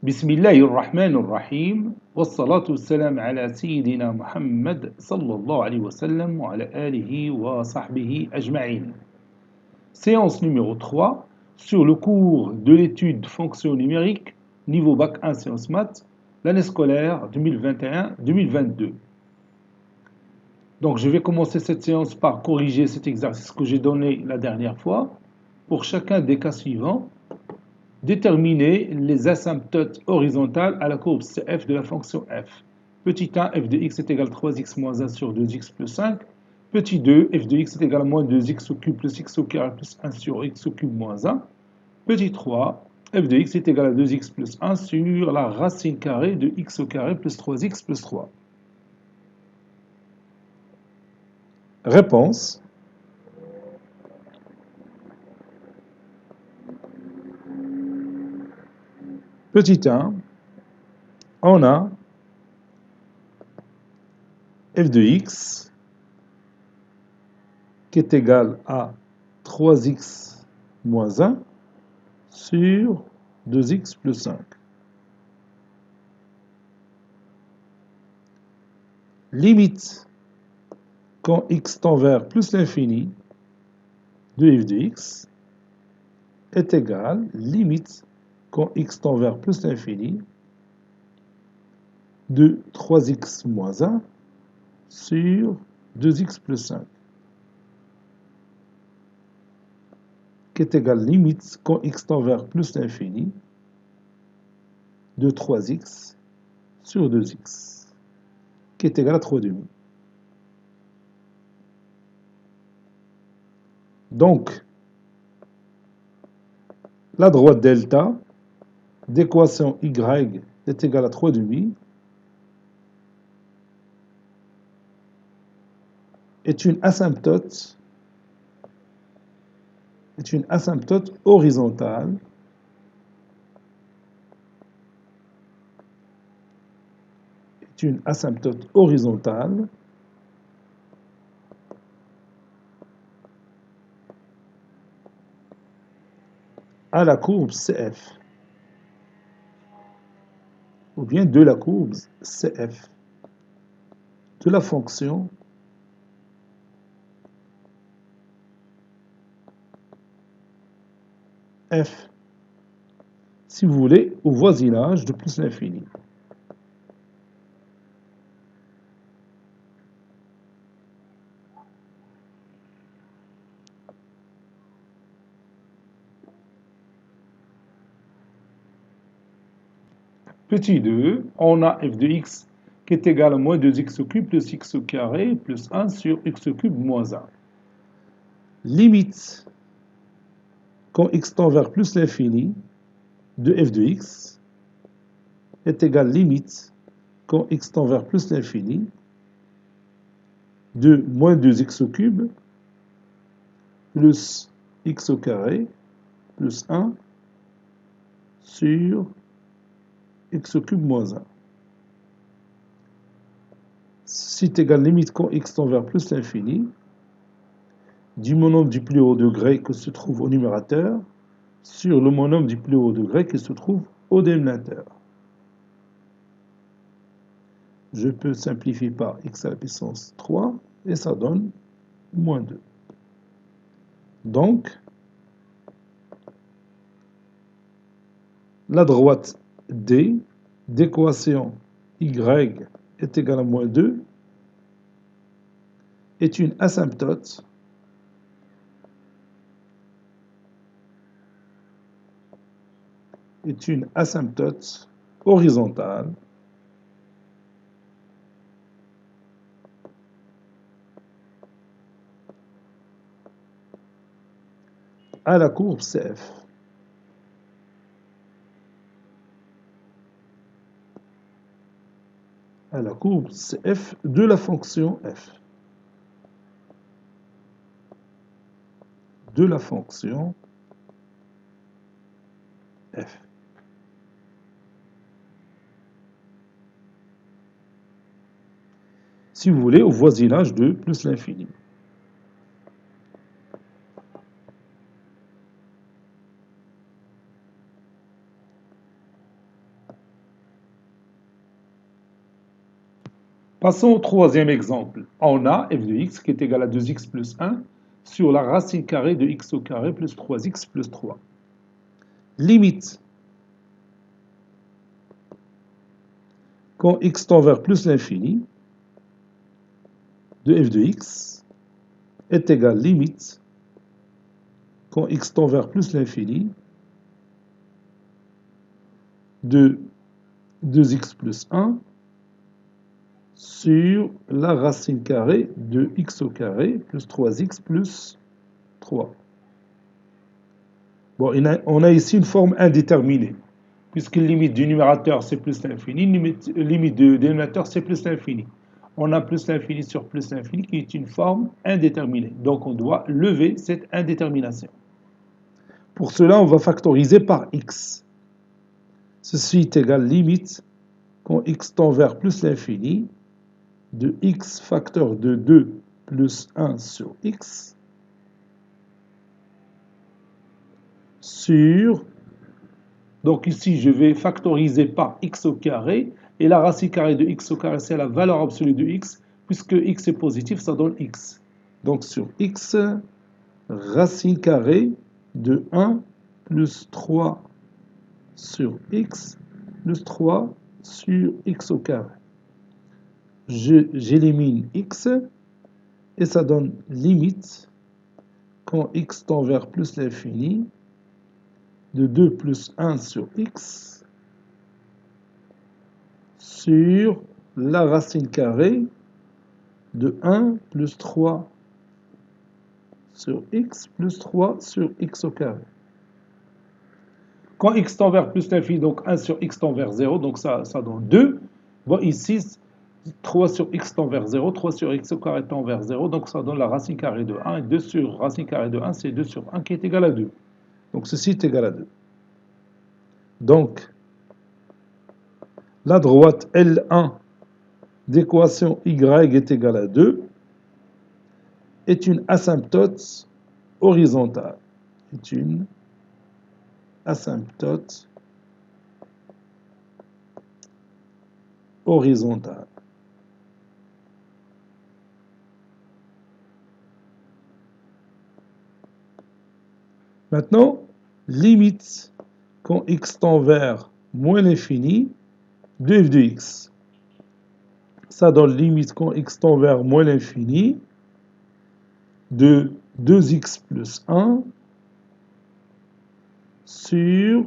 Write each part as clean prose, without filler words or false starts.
بسم الله الرحمن الرحيم والصلاة والسلام على سيدنا محمد صلى الله عليه وسلم وعلى آله وصحبه أجمعين. Séance numéro 3 sur le cours de l'étude fonction numérique niveau bac 1 sciences maths, l'année scolaire 2021-2022. Donc je vais commencer cette séance par corriger cet exercice que j'ai donné la dernière fois. Pour chacun des cas suivants, déterminer les asymptotes horizontales à la courbe CF de la fonction f. Petit 1, f de x est égal à 3x moins 1 sur 2x plus 5. Petit 2, f de x est égal à moins 2x au cube plus x au carré plus 1 sur x au cube moins 1. Petit 3, f de x est égal à 2x plus 1 sur la racine carrée de x au carré plus 3x plus 3. Réponse. Petit 1, on a f de x qui est égal à 3x moins 1 sur 2x plus 5. Limite quand x tend vers plus l'infini de f de x est égal, limite quand x tend vers plus l'infini de 3x moins 1 sur 2x plus 5, qui est égal limite quand x tend vers plus l'infini de 3x sur 2x, qui est égal à 3 demi. Donc, la droite delta d'équation y est égale à 3 demi est une asymptote horizontale à la courbe CF, ou bien de la courbe CF, de la fonction f, si vous voulez, au voisinage de plus l'infini. Petit 2, on a f de x qui est égal à moins 2x au cube plus x au carré plus 1 sur x au cube moins 1. Limite quand x tend vers plus l'infini de f de x est égal limite quand x tend vers plus l'infini de moins 2x au cube plus x au carré plus 1 sur x au cube moins 1. Ceci est égal limite quand x tend vers plus l'infini du monome du plus haut degré qui se trouve au numérateur sur le monome du plus haut degré qui se trouve au dénominateur. Je peux simplifier par x à la puissance 3 et ça donne moins 2. Donc, la droite D d'équation y est égale à moins 2 est une asymptote horizontale à la courbe CF. À la courbe CF de la fonction f. De la fonction f. Si vous voulez, au voisinage de plus l'infini. Passons au troisième exemple. On a f de x qui est égal à 2x plus 1 sur la racine carrée de x au carré plus 3x plus 3. Limite quand x tend vers plus l'infini de f de x est égal limite quand x tend vers plus l'infini de 2x plus 1 sur la racine carrée de x au carré plus 3x plus 3. Bon, on a ici une forme indéterminée, puisque limite du numérateur c'est plus l'infini, limite du dénominateur c'est plus l'infini. On a plus l'infini sur plus l'infini qui est une forme indéterminée. Donc on doit lever cette indétermination. Pour cela, on va factoriser par x. Ceci est égal limite quand x tend vers plus l'infini de x facteur de 2 plus 1 sur x sur, donc ici je vais factoriser par x au carré, et la racine carrée de x au carré c'est la valeur absolue de x, puisque x est positif ça donne x. Donc sur x, racine carrée de 1 plus 3 sur x plus 3 sur x au carré. J'élimine x et ça donne limite quand x tend vers plus l'infini de 2 plus 1 sur x sur la racine carrée de 1 plus 3 sur x plus 3 sur x au carré. Quand x tend vers plus l'infini, donc 1 sur x tend vers 0, donc ça donne 2. Bon, ici, 3 sur x tend vers 0, 3 sur x au carré tend vers 0, donc ça donne la racine carrée de 1, et 2 sur racine carrée de 1, c'est 2 sur 1 qui est égal à 2. Donc ceci est égal à 2. Donc, la droite L1 d'équation y est égale à 2 est une asymptote horizontale. Est une asymptote horizontale. Maintenant, limite quand x tend vers moins l'infini de f de x. Ça donne limite quand x tend vers moins l'infini de 2x plus 1 sur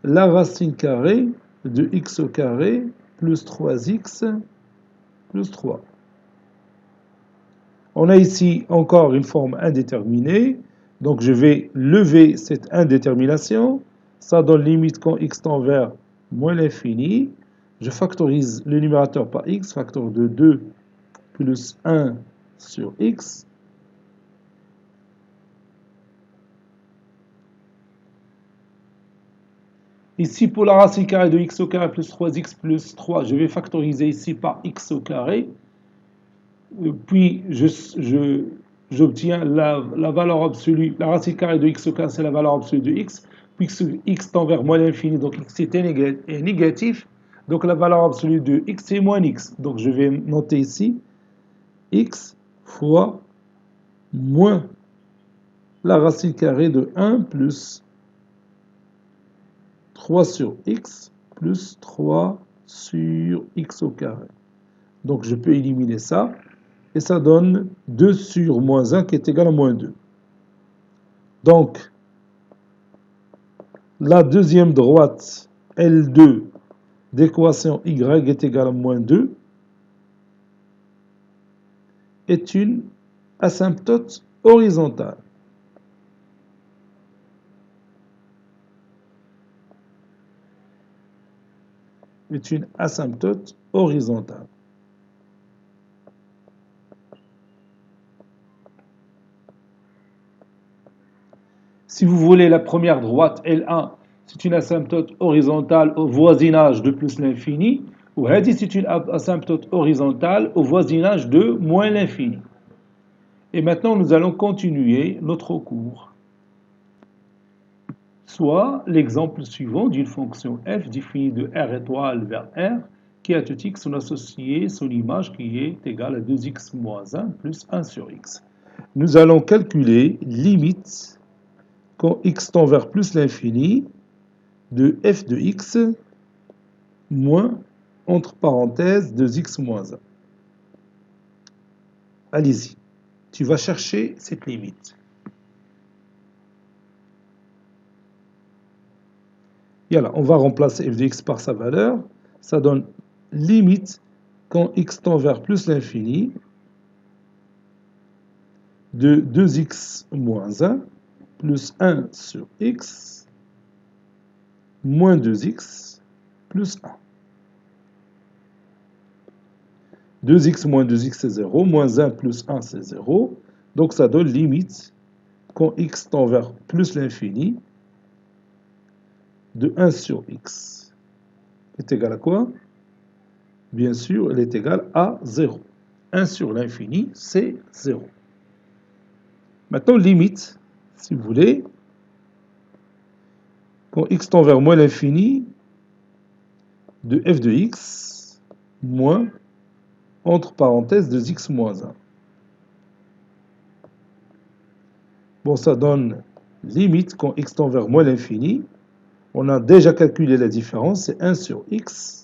la racine carrée de x au carré plus 3x plus 3. On a ici encore une forme indéterminée, donc je vais lever cette indétermination. Ça donne limite quand x tend vers moins l'infini. Je factorise le numérateur par x, facteur de 2 plus 1 sur x. Ici, pour la racine carrée de x au carré plus 3x plus 3, je vais factoriser ici par x au carré. Puis, j'obtiens la valeur absolue. La racine carrée de x au carré, c'est la valeur absolue de x. Puisque x tend vers moins l'infini, donc x est négatif. Donc, la valeur absolue de x, c'est moins x. Donc, je vais noter ici x fois moins la racine carrée de 1 plus 3 sur x plus 3 sur x au carré. Donc je peux éliminer ça, et ça donne 2 sur moins 1 qui est égal à moins 2. Donc, la deuxième droite L2 d'équation y est égale à moins 2 est une asymptote horizontale. Est une asymptote horizontale. Si vous voulez, la première droite, L1, c'est une asymptote horizontale au voisinage de plus l'infini, ou Hadi, c'est une asymptote horizontale au voisinage de moins l'infini. Et maintenant, nous allons continuer notre cours. Soit l'exemple suivant d'une fonction f définie de r étoile vers r, qui à tout x, on a associé son image qui est égale à 2x moins 1 plus 1 sur x. Nous allons calculer limite quand x tend vers plus l'infini de f de x moins, entre parenthèses, 2x moins 1. Allez-y, tu vas chercher cette limite. Et là, on va remplacer f de x par sa valeur. Ça donne limite quand x tend vers plus l'infini de 2x moins 1 plus 1 sur x moins 2x plus 1. 2x moins 2x c'est 0, moins 1 plus 1 c'est 0. Donc ça donne limite quand x tend vers plus l'infini de 1 sur x est égal à quoi? Bien sûr, elle est égale à 0. 1 sur l'infini, c'est 0. Maintenant, limite, si vous voulez, quand x tend vers moins l'infini de f de x moins, entre parenthèses, 2x moins 1. Bon, ça donne limite quand x tend vers moins l'infini. On a déjà calculé la différence, c'est 1 sur x.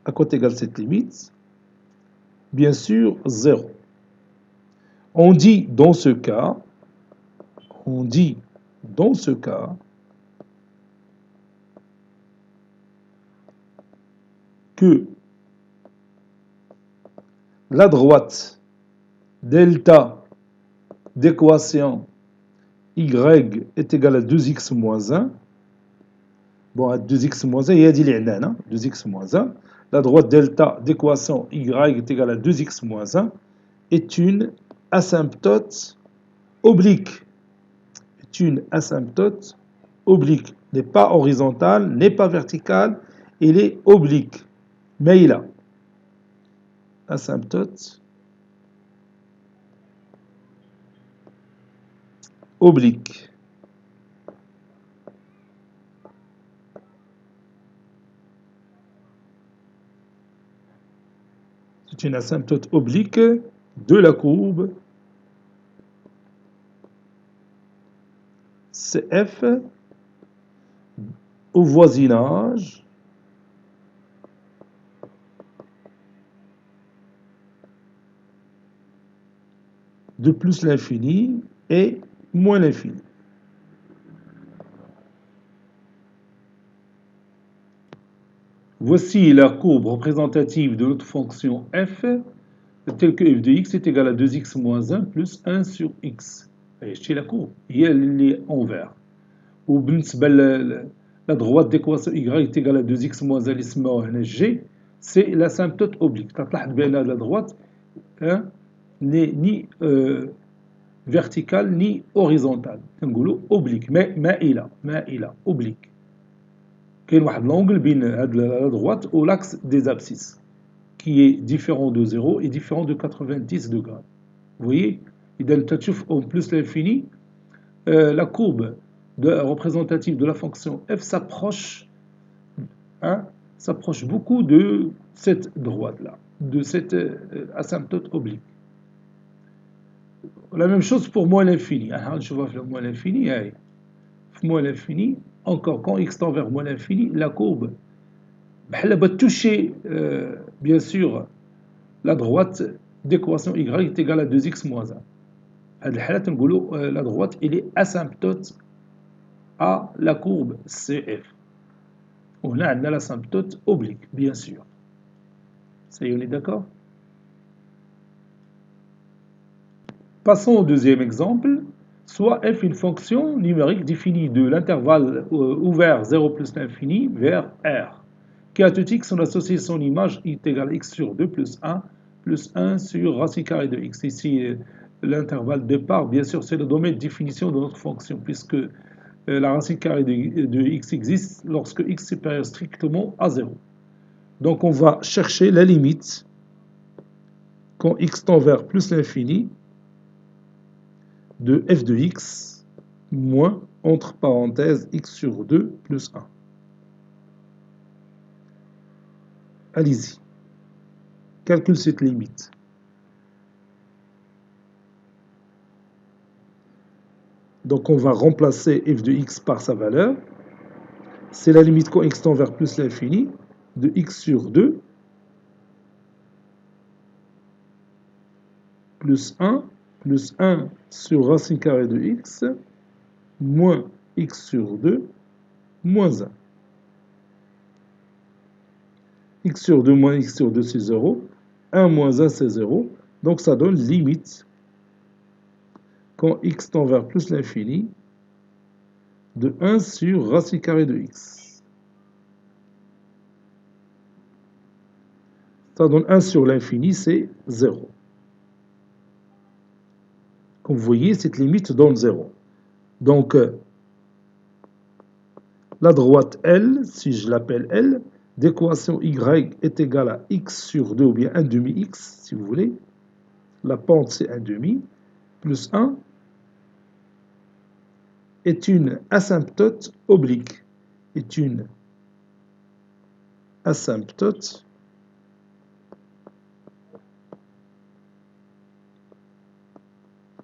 À quoi égale cette limite? Bien sûr, 0. On dit dans ce cas que la droite delta d'équation y est égale à 2x moins 1. Bon, à 2x moins 1, il y a dit les 2x moins 1. La droite delta d'équation y est égale à 2x moins 1 est une asymptote oblique. N'est pas horizontale, n'est pas verticale, elle est oblique. Maïla. Asymptote oblique. C'est une asymptote oblique de la courbe CF au voisinage de plus l'infini et moins l'infini. Voici la courbe représentative de notre fonction f, telle que f de x est égal à 2x moins 1 plus 1 sur x. C'est la courbe, et elle est en vert. Ou la droite d'équation y est égale à 2x moins 1 g, c'est l'asymptote oblique. La droite n'est ni verticale ni horizontale. نقولوا oblique, مائلة oblique. Il y a un angle entre la droite et l'axe des abscisses qui est différent de 0 et différent de 90 degrés. Vous voyez, en plus l'infini, la courbe représentative de la fonction f s'approche beaucoup de cette droite-là, de cette asymptote oblique. La même chose pour moins l'infini. Je vois moins l'infini. Moins l'infini, encore quand x tend vers moins l'infini, la courbe va toucher bien sûr la droite d'équation y est égale à 2x moins 1. La droite elle est asymptote à la courbe CF. On a l'asymptote oblique, bien sûr. Ça y est, on est d'accord? Passons au deuxième exemple. Soit f une fonction numérique définie de l'intervalle ouvert 0 plus l'infini vers R. Qui à tout x, on associe son image est égale à x sur 2 plus 1 sur racine carrée de x. Ici, l'intervalle départ, bien sûr, c'est le domaine de définition de notre fonction, puisque la racine carrée de x existe lorsque x est supérieur strictement à 0. Donc on va chercher la limite quand x tend vers plus l'infini de f de x moins, entre parenthèses, x sur 2 plus 1. Allez-y. Calcule cette limite. Donc on va remplacer f de x par sa valeur. C'est la limite quand x tend vers plus l'infini de x sur 2 plus 1 sur racine carrée de x moins x sur 2 moins 1. X sur 2 moins x sur 2 c'est 0. 1 moins 1 c'est 0. Donc ça donne limite quand x tend vers plus l'infini de 1 sur racine carrée de x. Ça donne 1 sur l'infini, c'est 0. Comme vous voyez, cette limite donne 0. Donc, la droite L, si je l'appelle L, d'équation y est égale à x sur 2, ou bien 1 demi x, si vous voulez. La pente, c'est 1 demi, plus 1, est une asymptote oblique. Est une asymptote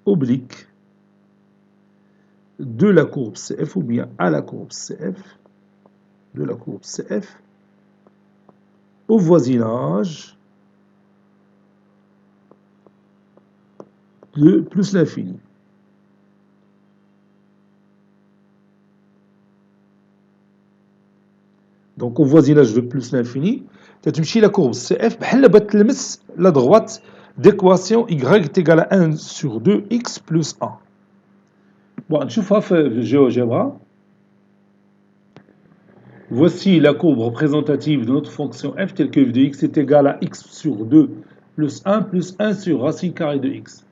oblique de la courbe CF, ou bien à la courbe CF, de la courbe CF, au voisinage de plus l'infini. Donc au voisinage de plus l'infini, تتمشي la courbe CF بحال بتلمس la droite d'équation y est égale à 1 sur 2x plus 1. Bon, نشوفها في الجيوجبرا. Voici la courbe représentative de notre fonction f telle que f de x est égal à x sur 2 plus 1 sur racine carrée de x.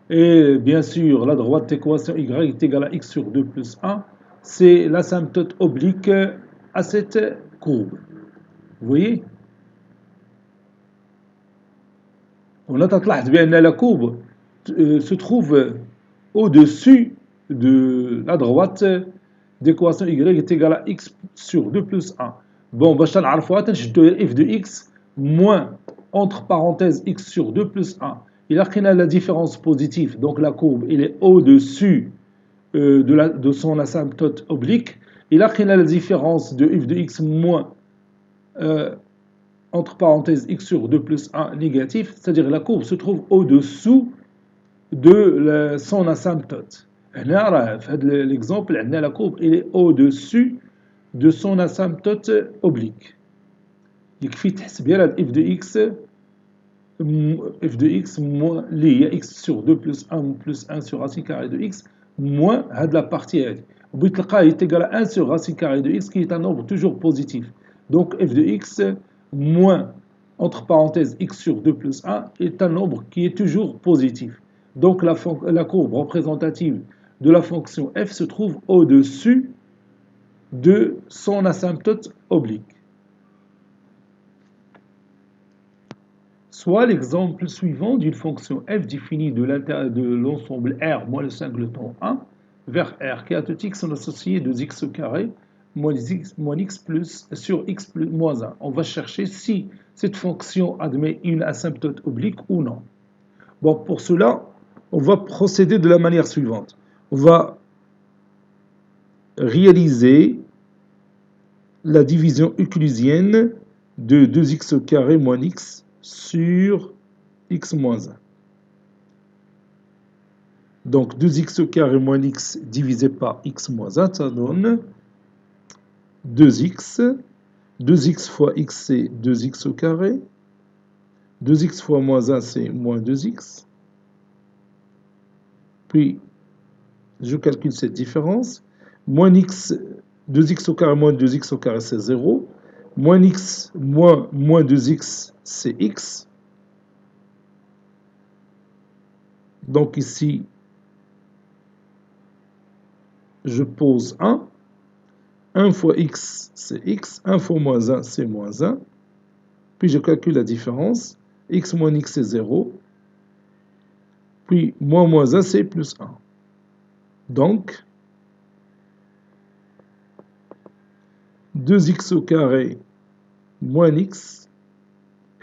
Et bien sûr, la droite d'équation y est égale à x sur 2 plus 1, c'est l'asymptote oblique à cette courbe. Vous voyez? On تلاحظ بأن la courbe se trouve au-dessus de la droite d'équation y est égale à x sur 2 plus 1. Bon, باش نعرفوها تنشدو f de x moins entre parenthèses x sur 2 plus 1. Il a la différence positive, donc la courbe elle est au-dessus de son asymptote oblique. Il a la différence de f de x moins entre parenthèses x sur 2 plus 1 négatif, c'est-à-dire la courbe se trouve au-dessous de son asymptote. L'exemple, la courbe elle est au-dessus de son asymptote oblique. يكفي تحسب غير هاد f de x moins اللي هي x sur 2 plus 1 sur racine carrée de x moins هاد la partie هادي. وبغيت تلقاه est égal à 1 sur racine carrée de x qui est un nombre toujours positif. Donc f de x moins entre parenthèses x sur 2 plus 1 est un nombre qui est toujours positif. Donc la courbe représentative de la fonction f se trouve au-dessus de son asymptote oblique. Soit l'exemple suivant d'une fonction f définie de l'ensemble R moins le singleton 1 vers R qui a tout x sont associés de x au carré moins x plus sur x plus moins 1. On va chercher si cette fonction admet une asymptote oblique ou non. Bon, pour cela, on va procéder de la manière suivante. On va réaliser la division euclidienne de 2x au carré moins x sur x moins 1. Donc 2x au carré moins x divisé par x moins 1, ça donne 2x. 2x fois x, c'est 2x au carré. 2x fois moins 1, c'est moins 2x. Puis, je calcule cette différence. Moins x, 2x au carré moins 2x au carré, c'est 0. Moins x moins 2x, c'est x. Donc ici, je pose 1. 1 fois x, c'est x. 1 fois moins 1, c'est moins 1. Puis je calcule la différence. X moins x, c'est 0. Puis moins 1, c'est plus 1. Donc, 2x au carré moins x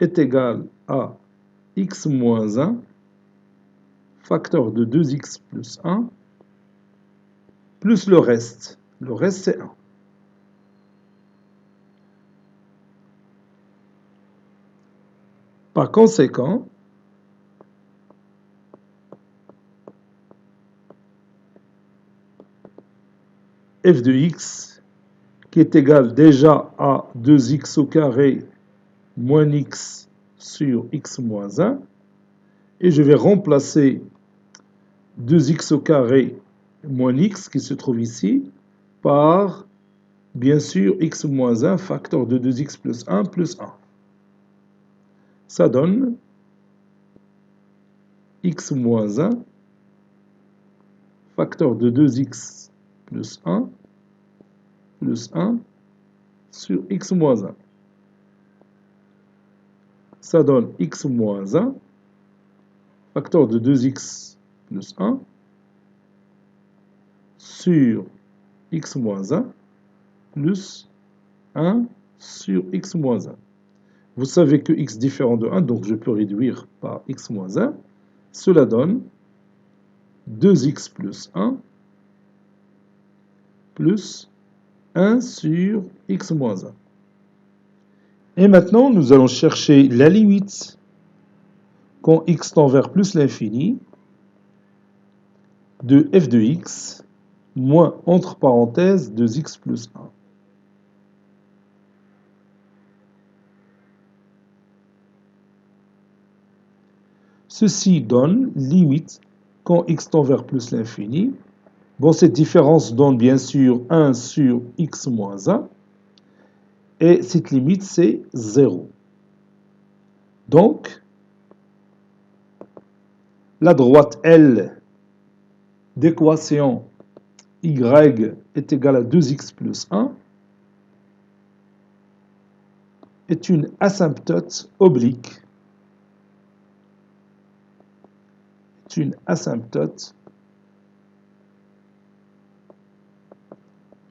est égal à x moins 1, facteur de 2x plus 1, plus le reste. Le reste, c'est 1. Par conséquent, f de x, qui est égal déjà à 2x au carré moins x sur x moins 1, et je vais remplacer 2x au carré moins x, qui se trouve ici, par, bien sûr, x moins 1, facteur de 2x plus 1, plus 1. Ça donne x moins 1, facteur de 2x plus 1 sur x moins 1. Ça donne x moins 1, facteur de 2x plus 1 sur x moins 1 plus 1 sur x moins 1. Vous savez que x différent de 1, donc je peux réduire par x moins 1. Cela donne 2x plus 1 plus 1 sur x moins 1. Et maintenant, nous allons chercher la limite quand x tend vers plus l'infini de f de x moins, entre parenthèses, 2x plus 1. Ceci donne limite quand x tend vers plus l'infini. Bon, cette différence donne bien sûr 1 sur x moins 1. Et cette limite, c'est 0. Donc, la droite L d'équation y est égale à 2x plus 1 est une asymptote oblique. Une asymptote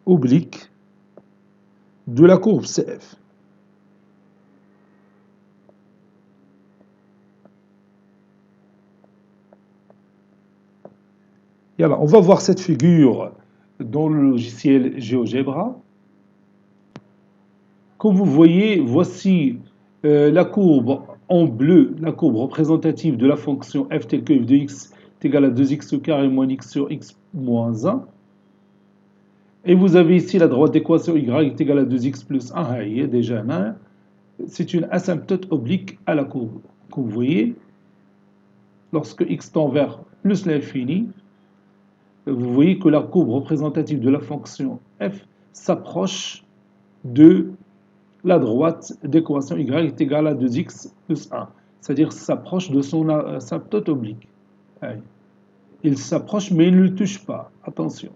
oblique de la courbe CF. Et alors, on va voir cette figure dans le logiciel GeoGebra. Comme vous voyez, voici la courbe en bleu, la courbe représentative de la fonction f telle que f de x est égal à 2x au carré moins x sur x moins 1. Et vous avez ici la droite d'équation y est égale à 2x plus 1. Ah, il y a déjà un. C'est une asymptote oblique à la courbe. Comme vous voyez, lorsque x tend vers plus l'infini, vous voyez que la courbe représentative de la fonction f s'approche de la droite d'équation y est égale à 2x plus 1. C'est-à-dire s'approche de son asymptote oblique. Il s'approche mais il ne le touche pas. Attention.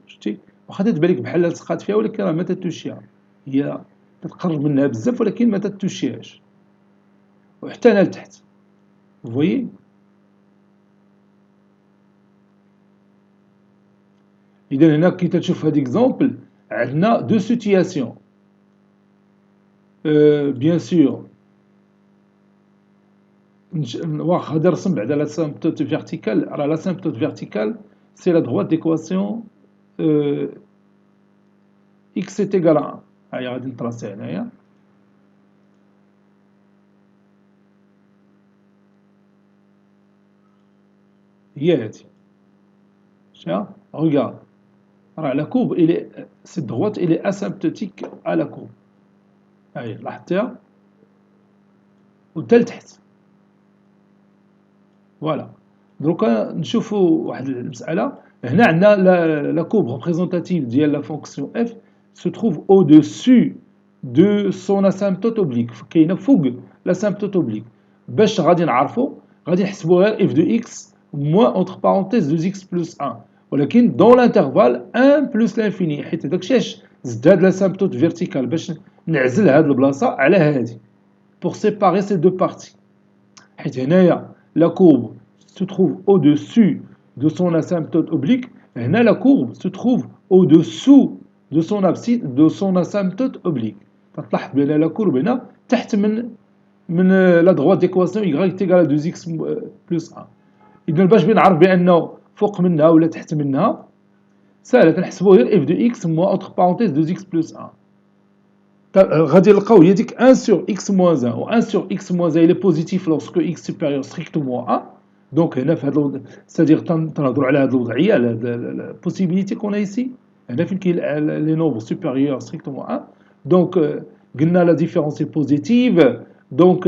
واخا تبان لك بحال لصقات فيها ولكن راه ما تتوشيها. هي تتقرب منها بزاف ولكن ما تتوشيهاش. وحتى هنا لتحت. Vous voyez? إذا هنا كي تشوف هاد اكزومبل عندنا دو سيتياسيون. Bien sûr, غادي نرسم بعدا l'asymptote verticale. Alors l'asymptote verticale, c'est la droite d'équation x est égal à 1. هاي غادي نطراسي هنايا. هي هادي. Regarde. Alors la courbe, cette droite, elle est asymptotique à la courbe. هاي لاحظتيها وتا لتحت. فوالا دروكا نشوفوا واحد المسألة. هنا عندنا la courbe représentative ديال la fonction f se trouve au-dessus de son asymptote oblique. كاينه فوق l'asymptote oblique. باش غادي نعرفوا غادي نحسبوا غير f de x moins entre parenthèses 2x plus 1. ولكن dans l'intervalle 1 plus l'infini حيت داكشي علاش زد هاد l'asymptote verticale باش نعزل هاد البلاصة على هادي pour séparer ces deux parties. حيت هنايا la courbe se trouve au-dessus de son asymptote oblique. هنا la courbe se trouve au-dessous de son asymptote oblique. تلاحظ بأن la courbe هنا تحت من من لا droite d'équation y est égal à 2x plus 1. إذا باش بنعرف بأنه فوق منها ولا تحت منها ساهلة كنحسبو غير f de x moins entre parenthèses 2x plus 1. غادي نلقاو هي ديك 1 sur x moins 1 و 1 sur x moins 1 il est positif lorsque x supérieur strictement à 1. دونك هنا في هذا c'est-à-dire تنهضروا على هذه الوضعية على هذه possibilité qu'on a ici. هنا فين كاين les nombres supérieurs strictement à 1. Donc قلنا la différence est positive. Donc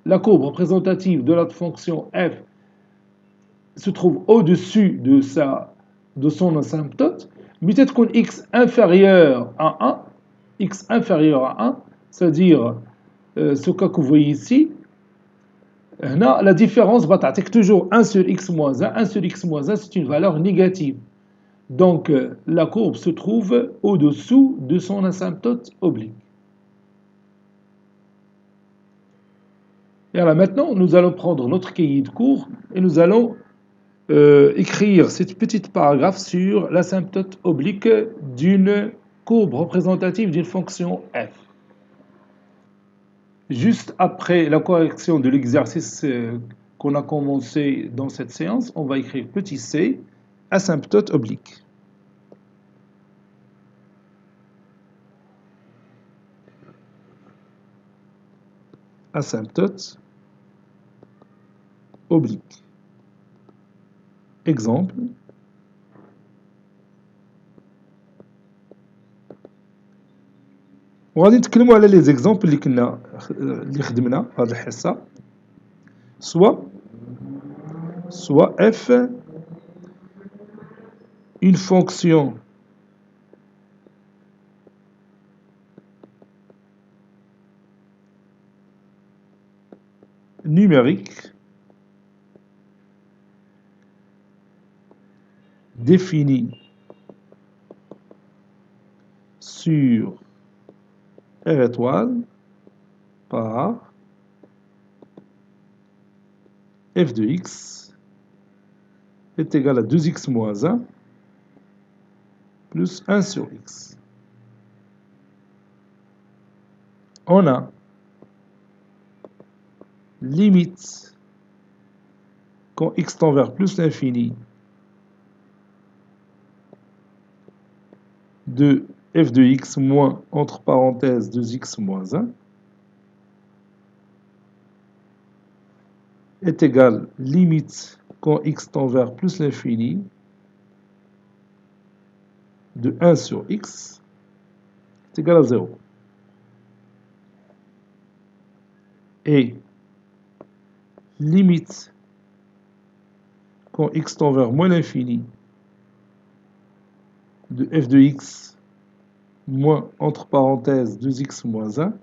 la courbe représentative de la fonction f se trouve au-dessus de son asymptote. متى تكون x inférieur à 1, x inférieur à 1, c'est-à-dire ce cas que vous voyez ici, هنا la différence va تعطيك toujours 1 sur x moins 1. 1 sur x moins 1, c'est une valeur négative. Donc la courbe se trouve au-dessous de son asymptote oblique. Et alors maintenant, nous allons prendre notre cahier de cours et nous allons écrire cette petite paragraphe sur l'asymptote oblique d'une courbe représentative d'une fonction f. Juste après la correction de l'exercice qu'on a commencé dans cette séance, on va écrire petit c, asymptote oblique. Asymptote oblique. Exemple. وغادي نتكلموا على لي زيكزامبل اللي خدمنا هاد الحصه soit f une fonction numérique définie sur R étoile par f de x est égal à 2x moins 1 plus 1 sur x. On a limite quand x tend vers plus l'infini de f de x moins entre parenthèses 2x moins 1 est égal limite quand x tend vers plus l'infini de 1 sur x est égal à 0. Et limite quand x tend vers moins l'infini de f de x moins entre parenthèses 2x moins 1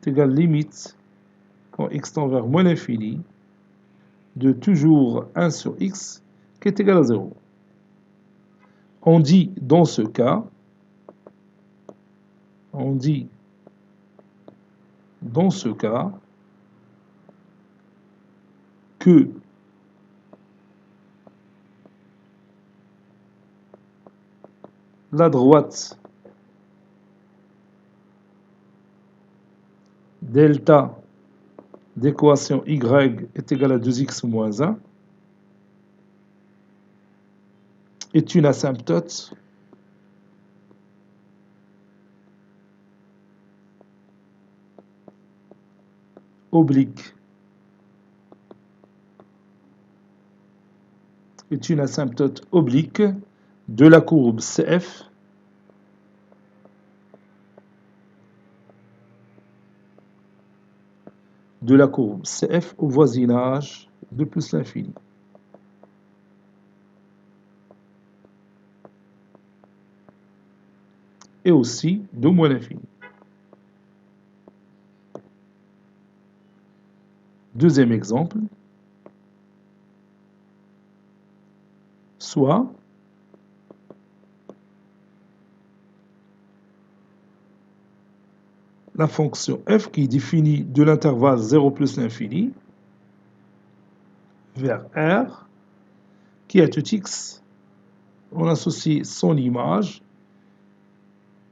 est égal limite quand x tend vers moins l'infini de toujours 1 sur x qui est égal à 0. On dit dans ce cas que la droite delta d'équation y est égale à 2x moins 1 est une asymptote oblique. Est une asymptote oblique de la courbe CF au voisinage de plus l'infini. Et aussi de moins l'infini. Deuxième exemple, soit la fonction f qui est définie de l'intervalle 0 plus l'infini vers R, qui à tout x, on associe son image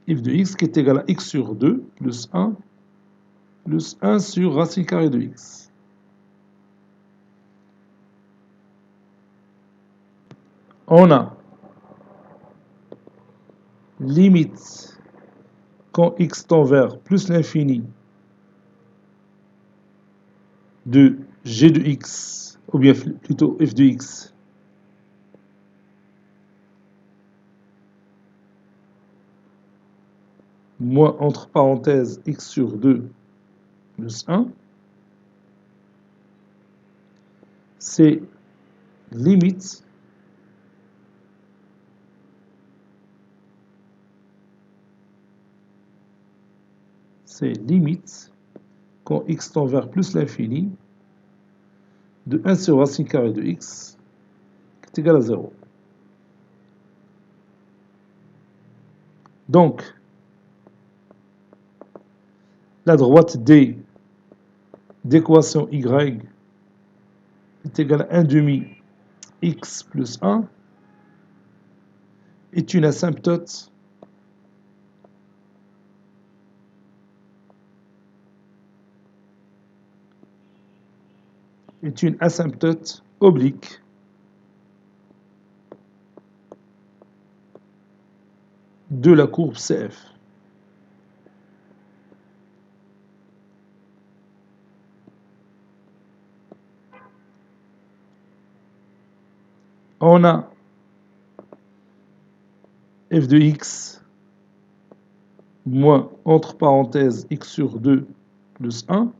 f de x qui est égal à x sur 2 plus 1 sur racine carrée de x. On a limite quand x tend vers plus l'infini de g de x, ou bien plutôt f de x, moins entre parenthèses x sur 2 plus 1, c'est limite quand x tend vers plus l'infini de 1 sur racine carrée de x qui est égal à 0. Donc, la droite D d'équation y est égale à 1 demi x plus 1 est une asymptote oblique de la courbe CF. On a f de x moins entre parenthèses x sur 2 plus 1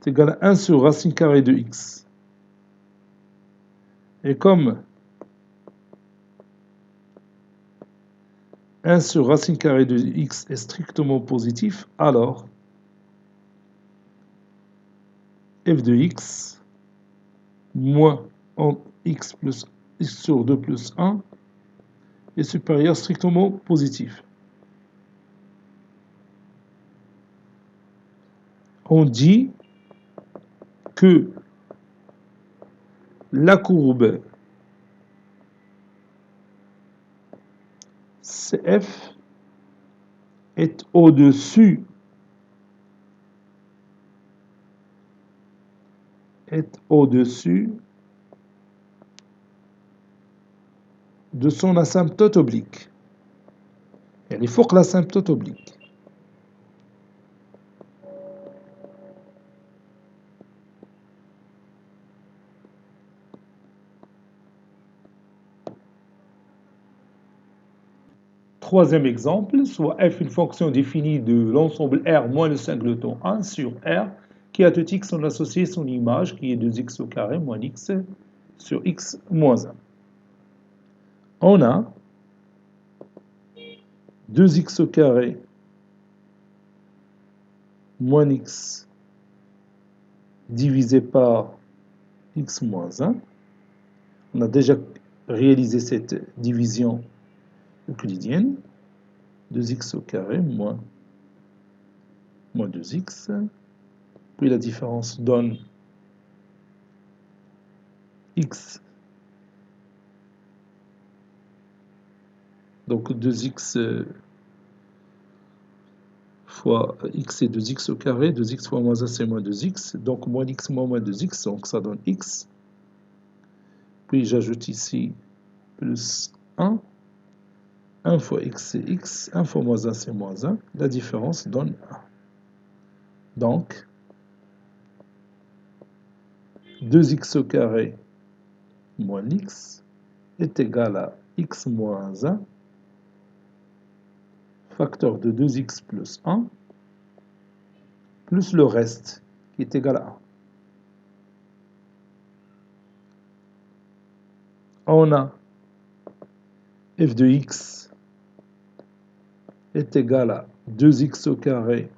est égal à 1 sur racine carrée de x. Et comme 1 sur racine carrée de x est strictement positif, alors f de x moins x plus x sur 2 plus 1 est supérieur strictement positif. On dit que la courbe CF est au-dessus de son asymptote oblique. Il faut que l'asymptote oblique. Troisième exemple, soit f une fonction définie de l'ensemble R moins le singleton 1 sur R qui à tout x on associe son image qui est 2x au carré moins x sur x moins 1. On a 2x au carré moins x divisé par x moins 1. On a déjà réalisé cette division euclidienne. 2x au carré moins 2x. Puis la différence donne x. Donc 2x fois x c'est 2x au carré, 2x fois moins 1 c'est moins 2x, donc moins x moins 2x, donc ça donne x. Puis j'ajoute ici plus 1. 1 fois x c'est x, 1 fois moins 1 c'est moins 1, la différence donne 1. Donc 2x au carré moins x est égal à x moins 1, facteur de 2x plus 1, plus le reste qui est égal à 1. On a f de x est égal à 2x au carré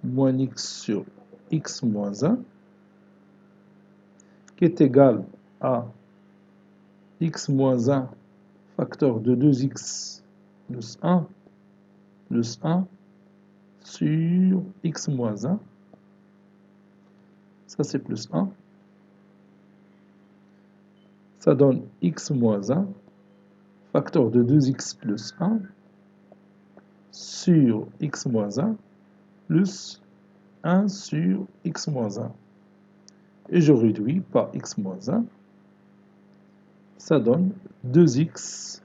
moins x sur x moins 1, qui est égal à x moins 1 facteur de 2x plus 1 sur x moins 1. Ça c'est plus 1. Ça donne x moins 1 facteur de 2x plus 1 sur x moins 1 plus 1 sur x moins 1. Et je réduis par x moins 1. Ça donne 2x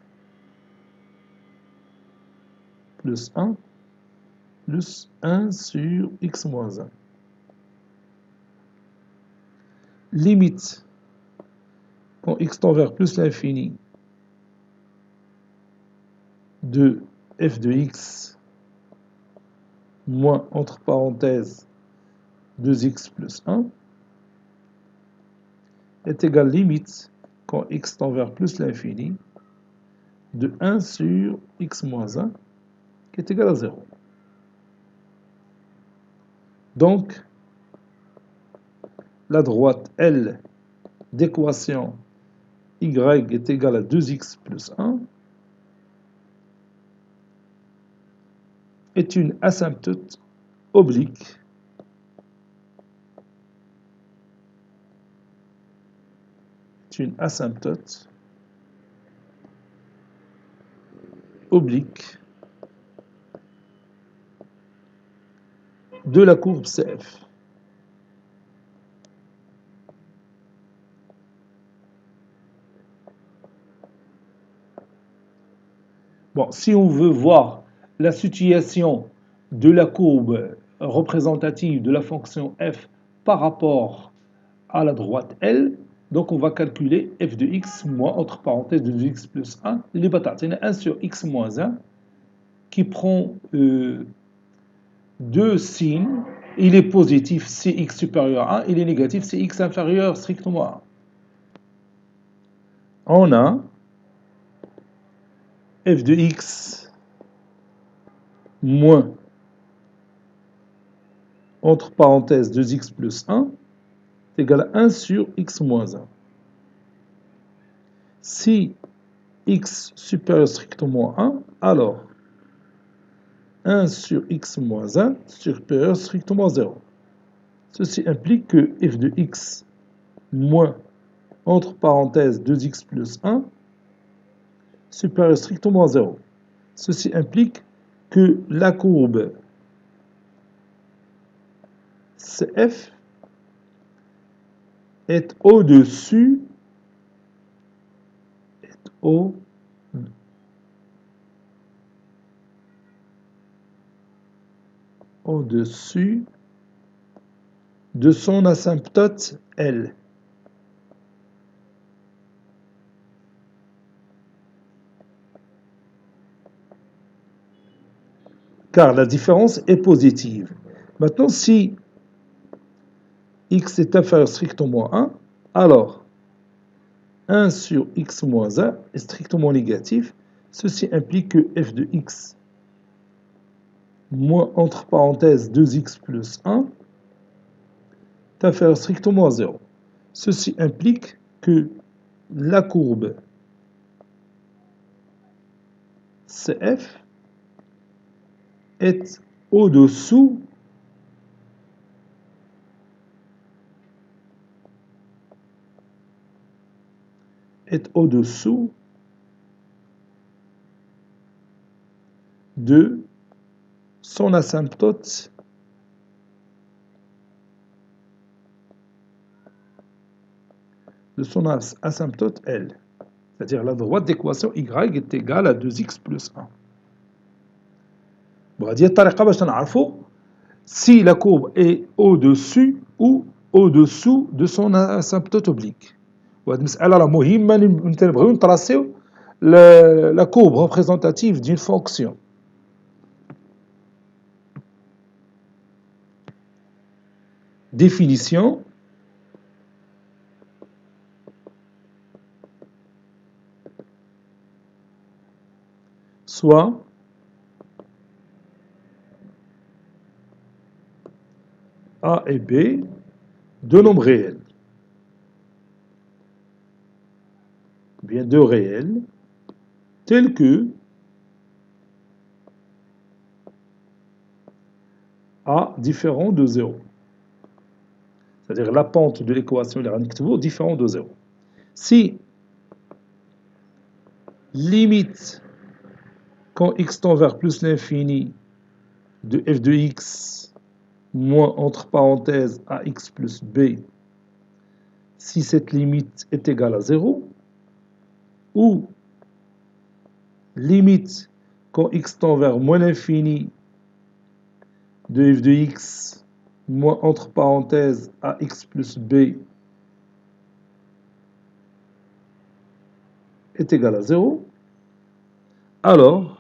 plus 1 plus 1 sur x moins 1. Limite, quand x tend vers plus l'infini, de f de x moins, entre parenthèses, 2x plus 1 est égal limite, quand x tend vers plus l'infini, de 1 sur x moins 1 qui est égal à 0. Donc, la droite L d'équation y est égale à 2x plus 1 est une asymptote oblique de la courbe CF. Bon, si on veut voir la situation de la courbe représentative de la fonction f par rapport à la droite L, donc on va calculer f de x moins, entre parenthèses, de 2x plus 1, les batailles. C'est 1 sur x moins 1 qui prend deux signes. Il est positif si x supérieur à 1, il est négatif si x inférieur strictement à 1. On a f de x moins, entre parenthèses, 2x plus 1 est égal à 1 sur x moins 1. Si x supérieur strictement à 1, alors 1 sur x moins 1 supérieur strictement à 0. Ceci implique que f de x moins, entre parenthèses, 2x plus 1 supérieur strictement à 0. Ceci implique que la courbe CF est au-dessus de son asymptote L. Car la différence est positive. Maintenant, si x est inférieur strictement à 1, alors 1 sur x moins 1 est strictement négatif. Ceci implique que f de x moins, entre parenthèses, 2x plus 1 est inférieur strictement à 0. Ceci implique que la courbe CF est au-dessous de son asymptote L. C'est-à-dire la droite d'équation y est égale à 2x plus 1. بغا الطريقة باش نعرفوا si la courbe est au-dessus ou au-dessous de son asymptote oblique. وهذه المسألة راه مهمة نبغيو نطراسيو la courbe représentative d'une fonction. Définition. Soit A et B, deux nombres réels. Bien deux réels, tels que A différent de 0. C'est-à-dire la pente de l'équation est différent de 0. Si limite quand x tend vers plus l'infini de f de x moins entre parenthèses ax plus b si cette limite est égale à 0, ou limite quand x tend vers moins l'infini de f de x moins entre parenthèses ax plus b est égal à 0, alors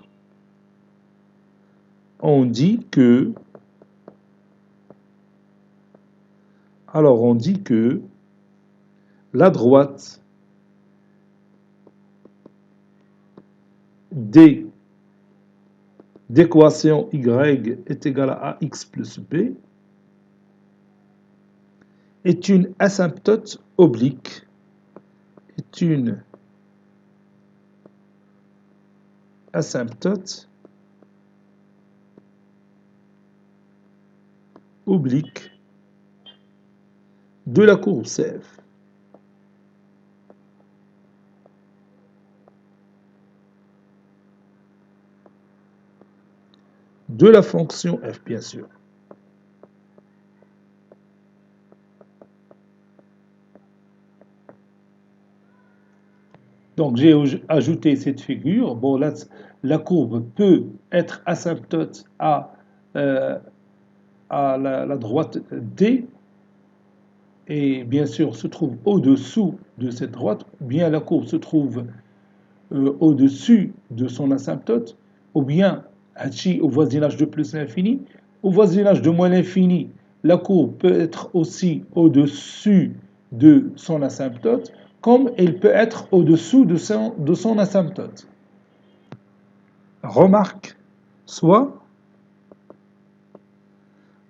on dit que la droite D d'équation y est égale à ax plus b est une asymptote oblique, est une asymptote oblique de la courbe CF. De la fonction f, bien sûr. Donc j'ai ajouté cette figure. Bon, là, la courbe peut être asymptote euh, à la droite D, et bien sûr se trouve au-dessous de cette droite, ou bien la courbe se trouve au-dessus de son asymptote, ou bien au voisinage de plus l'infini, au voisinage de moins l'infini, la courbe peut être aussi au-dessus de son asymptote, comme elle peut être au-dessous de son asymptote. Remarque, soit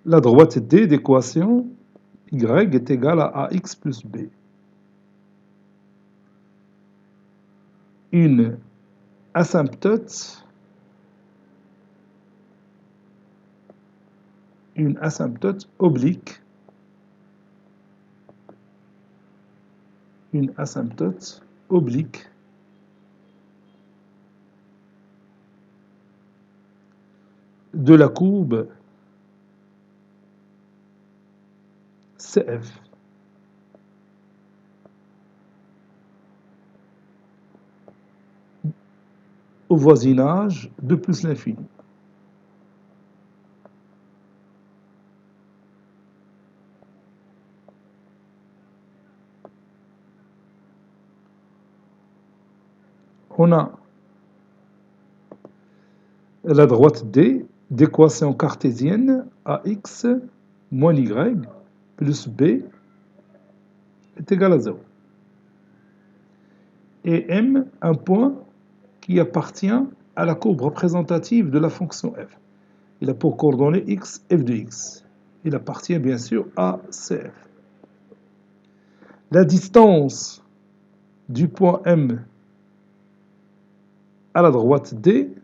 la droite D d'équation y est égale à ax plus b. Une asymptote oblique, de la courbe CF. Au voisinage de plus l'infini. On a la droite D d'équation cartésienne ax moins y plus b est égal à 0. Et M, un point qui appartient à la courbe représentative de la fonction f. Il a pour coordonnées x, f de x. Il appartient bien sûr à CF. La distance du point M à la droite D,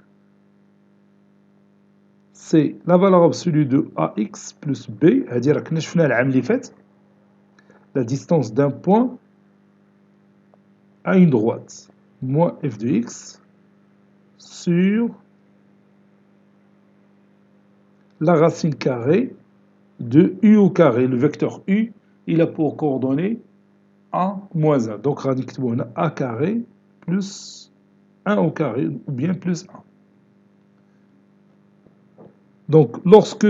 c'est la valeur absolue de ax plus b, c'est-à-dire la distance d'un point à une droite, moins f de x, sur la racine carrée de u au carré. Le vecteur u, il a pour coordonnées a moins 1. Donc, a carré plus 1 au carré, ou bien plus 1. Donc, lorsque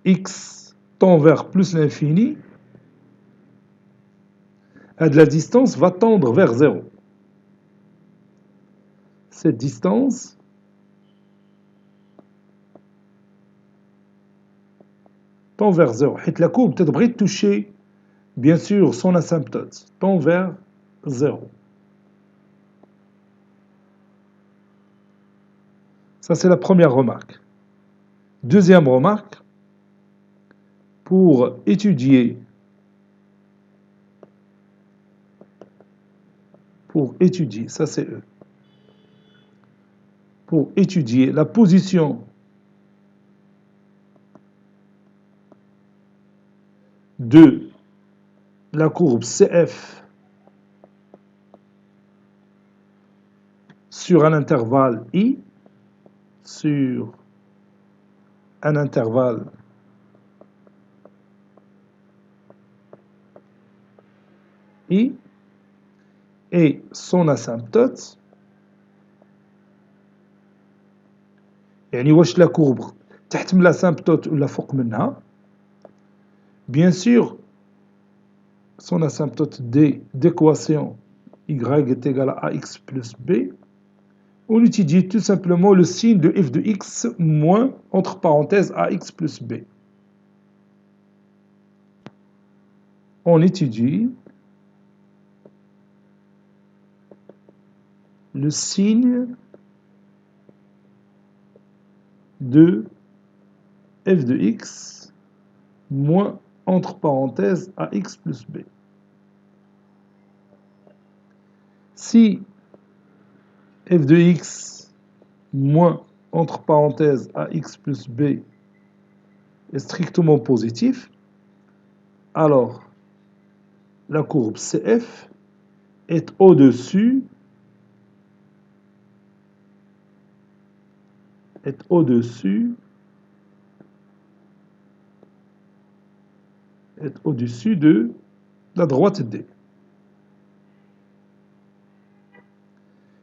x tend vers plus l'infini, la distance va tendre vers 0. Cette distance tend vers 0. La courbe تبغي toucher, bien sûr, son asymptote, tend vers 0. Ça, c'est la première remarque. Deuxième remarque, pour étudier ça c'est E, pour étudier la position de la courbe CF sur un intervalle I, sur un intervalle I, et son asymptote, يعني واش la courbe تحت من l'asymptote ولا فوق منها. Bien sûr, son asymptote D d'équation y est égal à ax plus b, on étudie tout simplement le signe de f de x moins, entre parenthèses, ax plus b. On étudie le signe de f de x moins, entre parenthèses, ax plus b. Si f de x moins, entre parenthèses, ax plus b est strictement positif, alors la courbe CF est au-dessus de la droite D.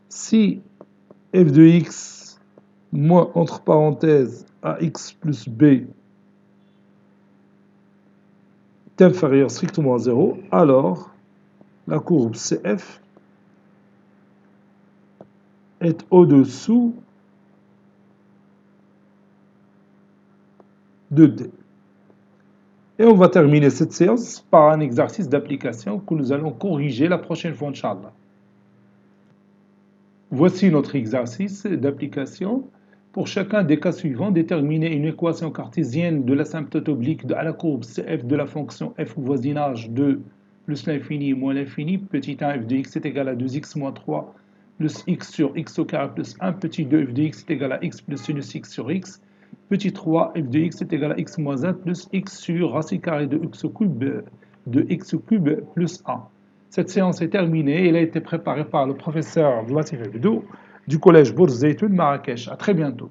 Si f de x moins, entre parenthèses, ax plus b est inférieur strictement à 0, alors la courbe CF est au-dessous de D. Et on va terminer cette séance par un exercice d'application que nous allons corriger la prochaine fois, Inch'Allah. Voici notre exercice d'application. Pour chacun des cas suivants, déterminer une équation cartésienne de l'asymptote oblique à la courbe CF de la fonction f au voisinage de plus l'infini moins l'infini, petit 1 f de x est égal à 2x moins 3 plus x sur x au carré plus 1, petit 2 f de x est égal à x plus sinus x sur x, petit 3 f de x est égal à x moins 1 plus x sur racine carrée de x au cube plus 1. Cette séance est terminée. Elle a été préparée par le professeur Latif Abdou du collège Bourz Zeytoun Marrakech. À très bientôt.